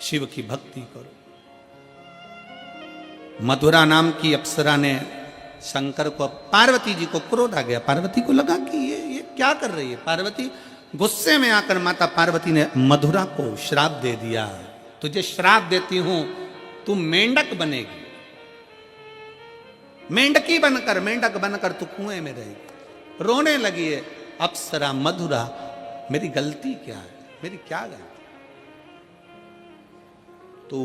शिव की भक्ति करो। मधुरा नाम की अप्सरा ने शंकर को, पार्वती जी को क्रोध आ गया, पार्वती को लगा कि ये क्या कर रही है। पार्वती गुस्से में आकर माता पार्वती ने मधुरा को श्राप दे दिया, तुझे श्राप देती हूं, तू मेंढक बनेगी, मेंढकी बनकर, मेंढक बनकर तू कुएं में रहेगी। रोने लगी है अप्सरा मधुरा, मेरी गलती क्या है, मेरी क्या गलती। तो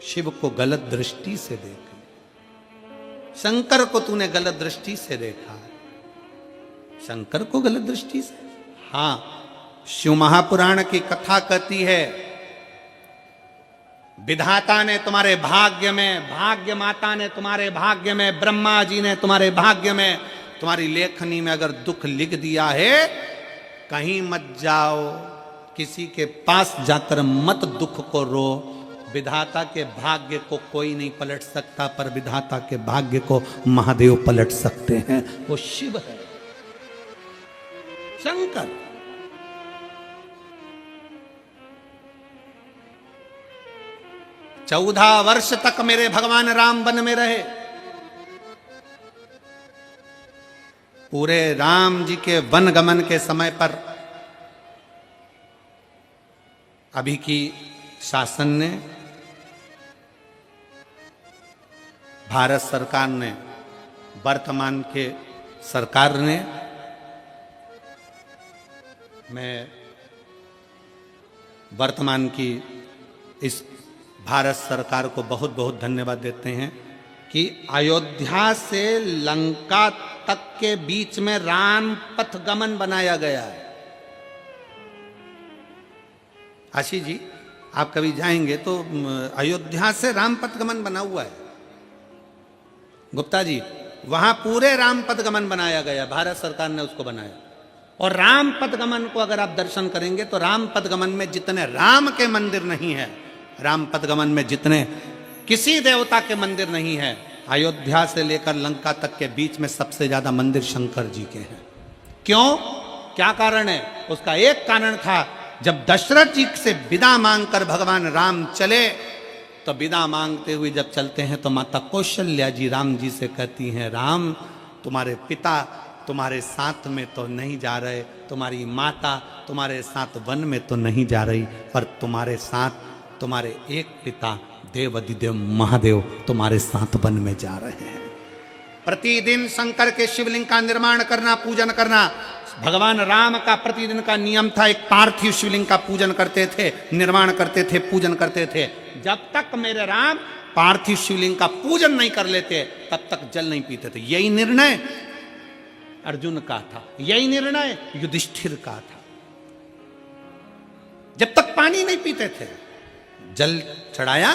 शिव को गलत दृष्टि से देखा, शंकर को तूने गलत दृष्टि से देखा, शंकर को गलत दृष्टि से। हाँ, शिव महापुराण की कथा कहती है, विधाता ने तुम्हारे भाग्य में, भाग्य माता ने तुम्हारे भाग्य में, ब्रह्मा जी ने तुम्हारे भाग्य में, तुम्हारी लेखनी में अगर दुख लिख दिया है, कहीं मत जाओ, किसी के पास जाकर मत दुख को रो। विधाता के भाग्य को कोई नहीं पलट सकता, पर विधाता के भाग्य को महादेव पलट सकते हैं। वो शिव है, शंकर। 14 वर्ष तक मेरे भगवान राम वन में रहे। पूरे राम जी के वन गमन के समय पर अभी की शासन ने, भारत सरकार ने, वर्तमान के सरकार ने, मैं वर्तमान की इस भारत सरकार को बहुत बहुत धन्यवाद देते हैं कि अयोध्या से लंका तक के बीच में राम पथ गमन बनाया गया है। आशीष जी, आप कभी जाएंगे तो अयोध्या से राम पथ गमन बना हुआ है। गुप्ता जी, वहां पूरे राम पथ गमन बनाया गया, भारत सरकार ने उसको बनाया। और राम पथ गमन को अगर आप दर्शन करेंगे तो राम पथ गमन में जितने राम के मंदिर नहीं है, राम पथ गमन में जितने किसी देवता के मंदिर नहीं है, अयोध्या से लेकर लंका तक के बीच में सबसे ज्यादा मंदिर शंकर जी के हैं। क्यों? क्या कारण है? उसका एक कारण था, जब दशरथ जी से विदा मांगकर भगवान राम चले, तो विदा मांगते हुए जब चलते हैं तो माता कौशल्या जी राम जी से कहती हैं, राम तुम्हारे पिता तुम्हारे साथ में तो नहीं जा रहे, तुम्हारी माता तुम्हारे साथ वन में तो नहीं जा रही, पर तुम्हारे साथ तुम्हारे एक पिता देवाधिदेव महादेव तुम्हारे साथ वन में जा रहे हैं। प्रतिदिन शंकर के शिवलिंग का निर्माण करना, पूजन करना भगवान राम का प्रतिदिन का नियम था। एक पार्थिव शिवलिंग का पूजन करते थे, निर्माण करते थे, पूजन करते थे। जब तक मेरे राम पार्थिव शिवलिंग का पूजन नहीं कर लेते, तब तक जल नहीं पीते थे। यही निर्णय अर्जुन का था, यही निर्णय युधिष्ठिर का था। जब तक पानी नहीं पीते थे, जल चढ़ाया,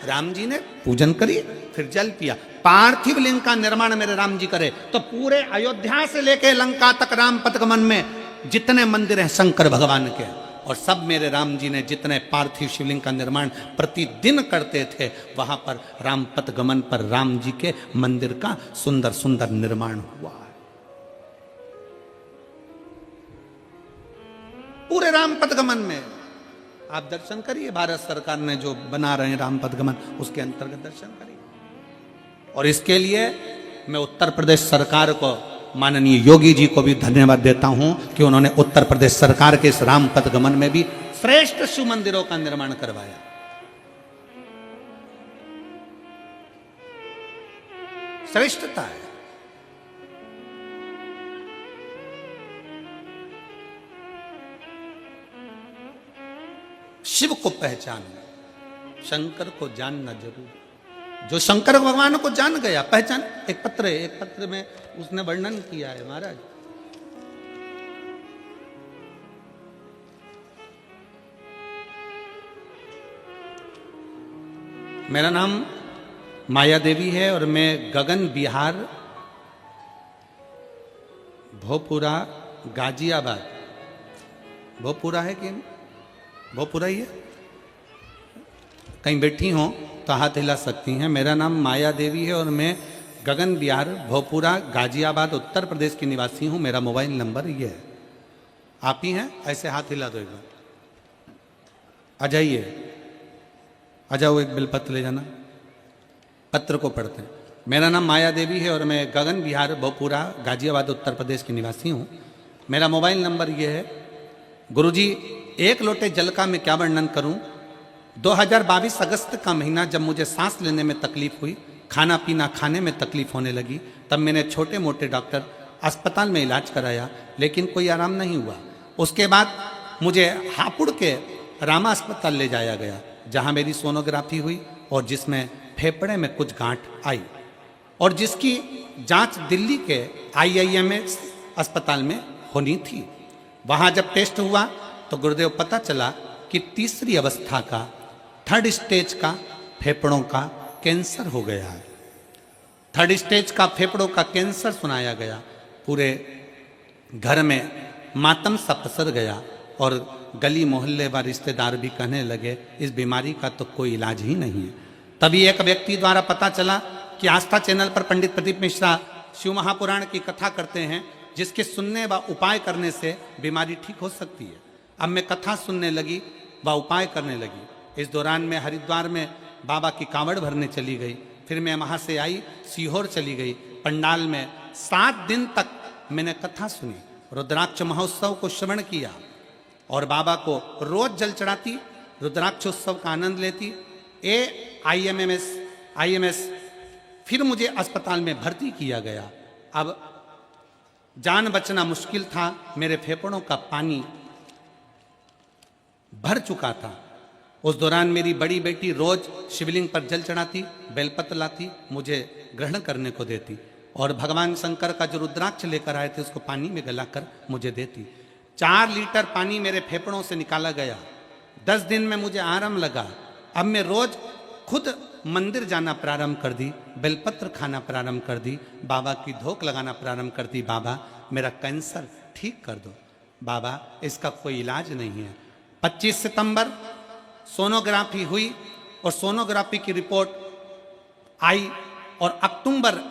राम जी ने पूजन करी, फिर जल पिया। पार्थिव लिंग का निर्माण मेरे राम जी करे तो पूरे अयोध्या से लेके लंका तक राम पथगमन में जितने मंदिर हैं शंकर भगवान के, और सब मेरे राम जी ने जितने पार्थिव शिवलिंग का निर्माण प्रतिदिन करते थे, वहां पर राम पथगमन पर राम जी के मंदिर का सुंदर सुंदर निर्माण हुआ। पूरे राम पथगमन में आप दर्शन करिए, भारत सरकार ने जो बना रहे हैं राम पथगमन, उसके अंतर्गत दर्शन करिए। और इसके लिए मैं उत्तर प्रदेश सरकार को, माननीय योगी जी को भी धन्यवाद देता हूं कि उन्होंने उत्तर प्रदेश सरकार के इस राम पथगमन में भी श्रेष्ठ शिव मंदिरों का निर्माण करवाया। श्रेष्ठता है। शिव को पहचानना, शंकर को जानना जरूरी। जो शंकर भगवान को जान गया, पहचान। एक पत्र में उसने वर्णन किया है महाराज, मेरा नाम माया देवी है और मैं गगन बिहार भोपुरा गाजियाबाद, भोपुरा है कि भोपुरा ही है, कहीं बैठी हो तो हाथ हिला सकती हैं। मेरा नाम माया देवी है और मैं गगन बिहार भोपुरा गाजियाबाद उत्तर प्रदेश की निवासी हूँ। मेरा मोबाइल नंबर ये है। आप ही हैं? ऐसे हाथ हिला दो एक बार। आ जाइए, आ जाओ, एक बिलपत्र ले जाना। पत्र को पढ़ते हैं। मेरा नाम माया देवी है और मैं गगन बिहार भोपुरा गाजियाबाद उत्तर प्रदेश की निवासी हूँ। मेरा मोबाइल नंबर ये है। गुरुजी, एक लोटे जल का मैं क्या वर्णन करूं। 2022 अगस्त का महीना जब मुझे सांस लेने में तकलीफ हुई, खाना पीना खाने में तकलीफ होने लगी, तब मैंने छोटे मोटे डॉक्टर अस्पताल में इलाज कराया, लेकिन कोई आराम नहीं हुआ। उसके बाद मुझे हापुड़ के रामा अस्पताल ले जाया गया, जहां मेरी सोनोग्राफी हुई और जिसमें फेफड़े में कुछ गांठ आई और जिसकी जांच दिल्ली के IIMS अस्पताल में होनी थी। वहां जब टेस्ट हुआ तो गुरुदेव पता चला कि तीसरी अवस्था का, थर्ड स्टेज का फेफड़ों का कैंसर हो गया है। थर्ड स्टेज का फेफड़ों का कैंसर सुनाया गया। पूरे घर में मातम सा पसर गया और गली मोहल्ले व रिश्तेदार भी कहने लगे इस बीमारी का तो कोई इलाज ही नहीं है। तभी एक व्यक्ति द्वारा पता चला कि आस्था चैनल पर पंडित प्रदीप मिश्रा शिव महापुराण की कथा करते हैं, जिसके सुनने व उपाय करने से बीमारी ठीक हो सकती है। अब मैं कथा सुनने लगी व उपाय करने लगी। इस दौरान मैं हरिद्वार में बाबा की कांवड़ भरने चली गई। फिर मैं वहाँ से आई, सीहोर चली गई। पंडाल में 7 दिन तक मैंने कथा सुनी, रुद्राक्ष महोत्सव को श्रवण किया और बाबा को रोज जल चढ़ाती, रुद्राक्षोत्सव का आनंद लेती। IMS फिर मुझे अस्पताल में भर्ती किया गया। अब जान बचना मुश्किल था। मेरे फेफड़ों का पानी भर चुका था। उस दौरान मेरी बड़ी बेटी रोज शिवलिंग पर जल चढ़ाती, बेलपत्र लाती, मुझे ग्रहण करने को देती और भगवान शंकर का जो रुद्राक्ष लेकर आए थे उसको पानी में गलाकर मुझे देती। 4 लीटर पानी मेरे फेफड़ों से निकाला गया। 10 दिन में मुझे आराम लगा। अब मैं रोज खुद मंदिर जाना प्रारंभ कर दी, बेलपत्र खाना प्रारंभ कर दी, बाबा की धोक लगाना प्रारंभ कर दी। बाबा मेरा कैंसर ठीक कर दो, बाबा इसका कोई इलाज नहीं है। 25 सितंबर सोनोग्राफी हुई और सोनोग्राफी की रिपोर्ट आई और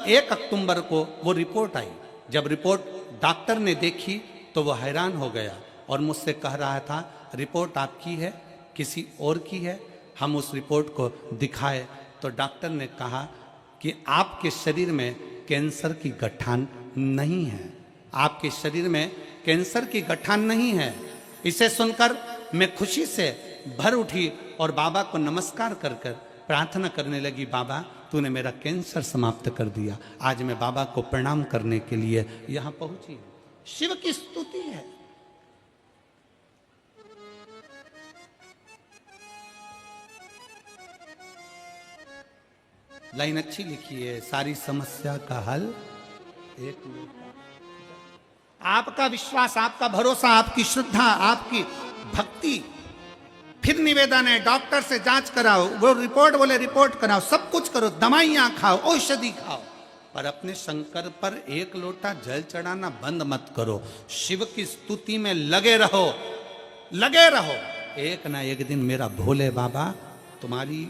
1 अक्टूबर को वो रिपोर्ट आई। जब रिपोर्ट डॉक्टर ने देखी तो वो हैरान हो गया और मुझसे कह रहा था रिपोर्ट आपकी है किसी और की है? हम उस रिपोर्ट को दिखाए तो डॉक्टर ने कहा कि आपके शरीर में कैंसर की गठान नहीं है, आपके शरीर में कैंसर की गठान नहीं है। इसे सुनकर मैं खुशी से भर उठी और बाबा को नमस्कार कर कर प्रार्थना करने लगी, बाबा तूने मेरा कैंसर समाप्त कर दिया। आज मैं बाबा को प्रणाम करने के लिए यहाँ पहुंची। शिव की स्तुति है। लाइन अच्छी लिखी है, सारी समस्या का हल एक लोटा। आपका विश्वास, आपका भरोसा, आपकी श्रद्धा, आपकी भक्ति। फिर निवेदन है डॉक्टर से जांच कराओ, वो रिपोर्ट बोले रिपोर्ट कराओ, सब कुछ करो, दवाइयां खाओ, औषधि खाओ, पर अपने शंकर पर 1 लोटा जल चढ़ाना बंद मत करो। शिव की स्तुति में लगे रहो, लगे रहो। एक ना एक दिन मेरा भोले बाबा तुम्हारी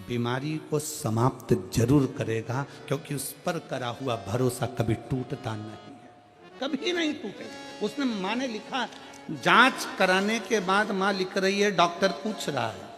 बीमारी को समाप्त जरूर करेगा, क्योंकि उस पर करा हुआ भरोसा कभी टूटता नहीं है, कभी नहीं टूटेगा। उसने माँ ने लिखा, जांच कराने के बाद माँ लिख रही है, डॉक्टर पूछ रहा है